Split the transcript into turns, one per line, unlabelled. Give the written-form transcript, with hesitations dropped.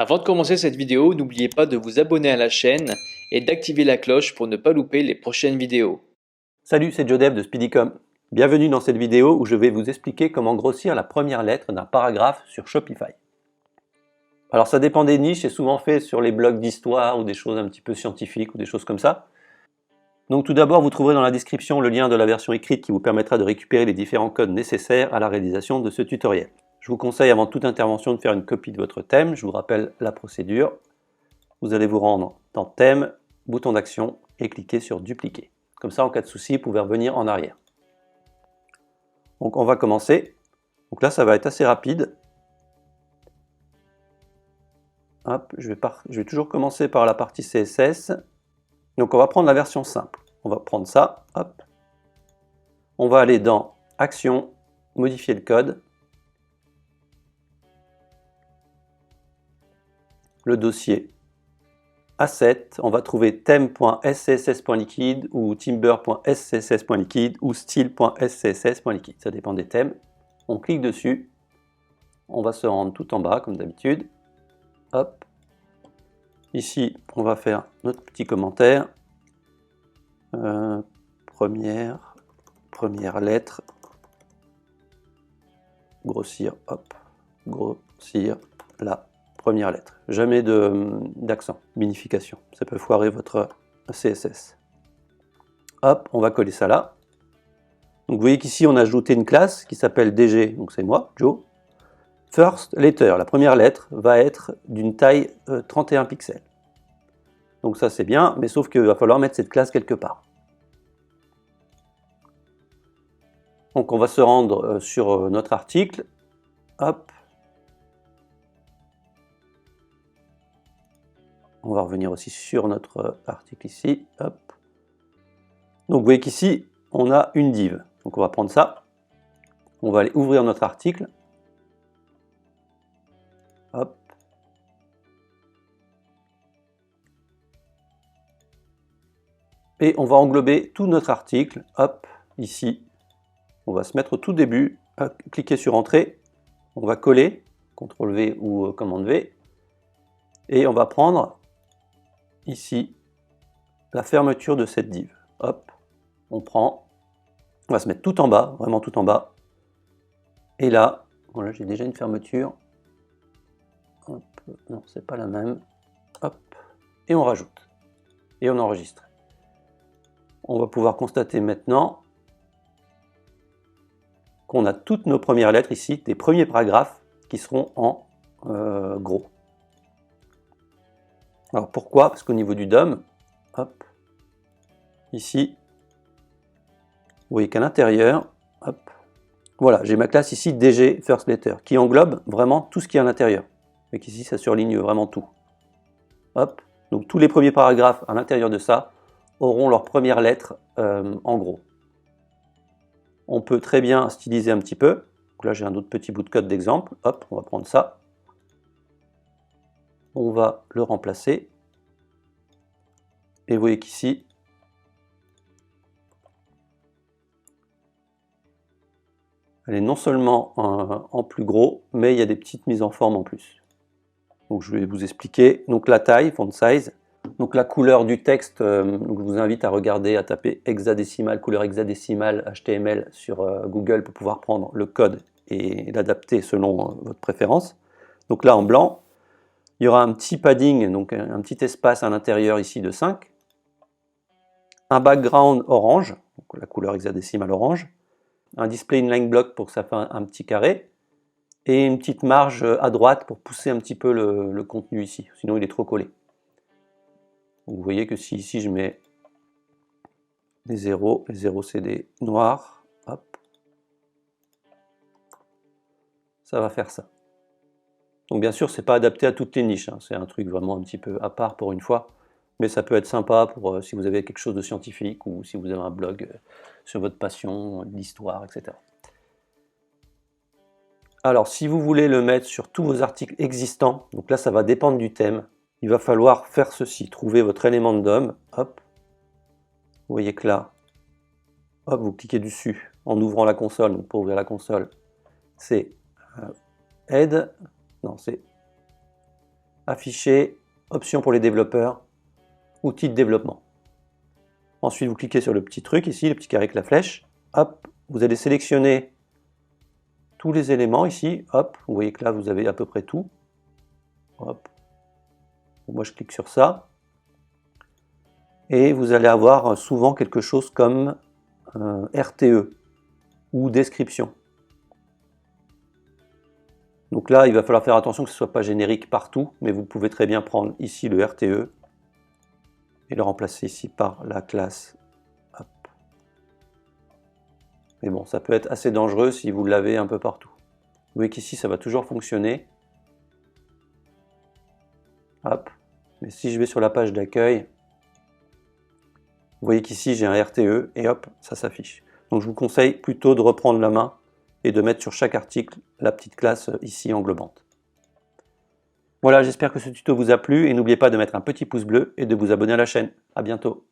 Avant de commencer cette vidéo, n'oubliez pas de vous abonner à la chaîne et d'activer la cloche pour ne pas louper les prochaines vidéos.
Salut, c'est Jodev de Speedycom. Bienvenue dans cette vidéo où je vais vous expliquer comment grossir la première lettre d'un paragraphe sur Shopify. Alors ça dépend des niches, c'est souvent fait sur les blogs d'histoire ou des choses un petit peu scientifiques ou des choses comme ça. Donc tout d'abord, vous trouverez dans la description le lien de la version écrite qui vous permettra de récupérer les différents codes nécessaires à la réalisation de ce tutoriel. Je vous conseille avant toute intervention de faire une copie de votre thème. Je vous rappelle la procédure. Vous allez vous rendre dans Thème, bouton d'action et cliquer sur Dupliquer. Comme ça, en cas de souci, vous pouvez revenir en arrière. Donc on va commencer. Donc là, ça va être assez rapide. Hop, je vais toujours commencer par la partie CSS. Donc on va prendre la version simple. On va prendre ça, hop. On va aller dans Action, modifier le code. Le dossier Asset, on va trouver theme.scss.liquide ou timber.scss.liquide ou style.scss.liquide. Ça dépend des thèmes. On clique dessus. On va se rendre tout en bas comme d'habitude. Hop. Ici, on va faire notre petit commentaire. Première lettre. Grossir, hop. Grossir la première lettre. Jamais d'accent, minification. Ça peut foirer votre CSS. Hop, on va coller ça là. Donc vous voyez qu'ici, on a ajouté une classe qui s'appelle DG, donc c'est moi, Joe. First letter, la première lettre, va être d'une taille 31 pixels. Donc ça c'est bien, mais sauf qu'il va falloir mettre cette classe quelque part. Donc on va se rendre sur notre article. Hop. On va revenir aussi sur notre article ici. Hop. Donc vous voyez qu'ici, on a une div. Donc on va prendre ça. On va aller ouvrir notre article. Hop. Et on va englober tout notre article. Hop, ici. On va se mettre au tout début. Cliquer sur Entrée. On va coller. CTRL V ou commande V. Et on va prendre ici la fermeture de cette div. Hop, on prend. On va se mettre tout en bas, vraiment tout en bas. Et là, voilà, j'ai déjà une fermeture. Hop, non, c'est pas la même. Hop, et on rajoute. Et on enregistre. On va pouvoir constater maintenant qu'on a toutes nos premières lettres ici, des premiers paragraphes qui seront en gros. Alors pourquoi? Parce qu'au niveau du DOM, hop, ici, vous voyez qu'à l'intérieur, hop, voilà, j'ai ma classe ici DG First Letter qui englobe vraiment tout ce qui est à l'intérieur. Et qu'ici, ça surligne vraiment tout. Hop, donc tous les premiers paragraphes à l'intérieur de ça auront leurs premières lettres en gros. On peut très bien styliser un petit peu. Donc là, j'ai un autre petit bout de code d'exemple. Hop, on va prendre ça. On va le remplacer. Et vous voyez qu'ici, elle est non seulement en plus gros, mais il y a des petites mises en forme en plus. Donc je vais vous expliquer. Donc la taille, font size. Donc la couleur du texte, donc je vous invite à regarder, à taper hexadécimal, couleur hexadécimale HTML sur Google pour pouvoir prendre le code et l'adapter selon votre préférence. Donc là en blanc, il y aura un petit padding, donc un petit espace à l'intérieur ici de 5. Un background orange, donc la couleur hexadécimale orange. Un display inline block pour que ça fasse un petit carré. Et une petite marge à droite pour pousser un petit peu le contenu ici, sinon il est trop collé. Donc vous voyez que si ici je mets des zéros, les zéros c'est des noirs, hop, ça va faire ça. Donc bien sûr c'est pas adapté à toutes les niches, hein. C'est un truc vraiment un petit peu à part pour une fois, mais ça peut être sympa pour si vous avez quelque chose de scientifique ou si vous avez un blog sur votre passion, l'histoire, etc. Alors si vous voulez le mettre sur tous vos articles existants, donc là ça va dépendre du thème, il va falloir faire ceci, trouver votre élément de DOM, hop, vous voyez que là, hop, vous cliquez dessus en ouvrant la console, donc pour ouvrir la console, c'est Add, non c'est afficher, options pour les développeurs, outils de développement. Ensuite, vous cliquez sur le petit truc ici, le petit carré avec la flèche. Hop, vous allez sélectionner tous les éléments ici. Hop, vous voyez que là, vous avez à peu près tout. Hop. Moi, je clique sur ça. Et vous allez avoir souvent quelque chose comme RTE ou description. Donc là, il va falloir faire attention que ce ne soit pas générique partout, mais vous pouvez très bien prendre ici le RTE et le remplacer ici par la classe. Hop. Mais bon, ça peut être assez dangereux si vous l'avez un peu partout. Vous voyez qu'ici, ça va toujours fonctionner. Hop. Mais si je vais sur la page d'accueil, vous voyez qu'ici, j'ai un RTE et hop, ça s'affiche. Donc je vous conseille plutôt de reprendre la main et de mettre sur chaque article la petite classe ici englobante. Voilà, j'espère que ce tuto vous a plu et n'oubliez pas de mettre un petit pouce bleu et de vous abonner à la chaîne. À bientôt.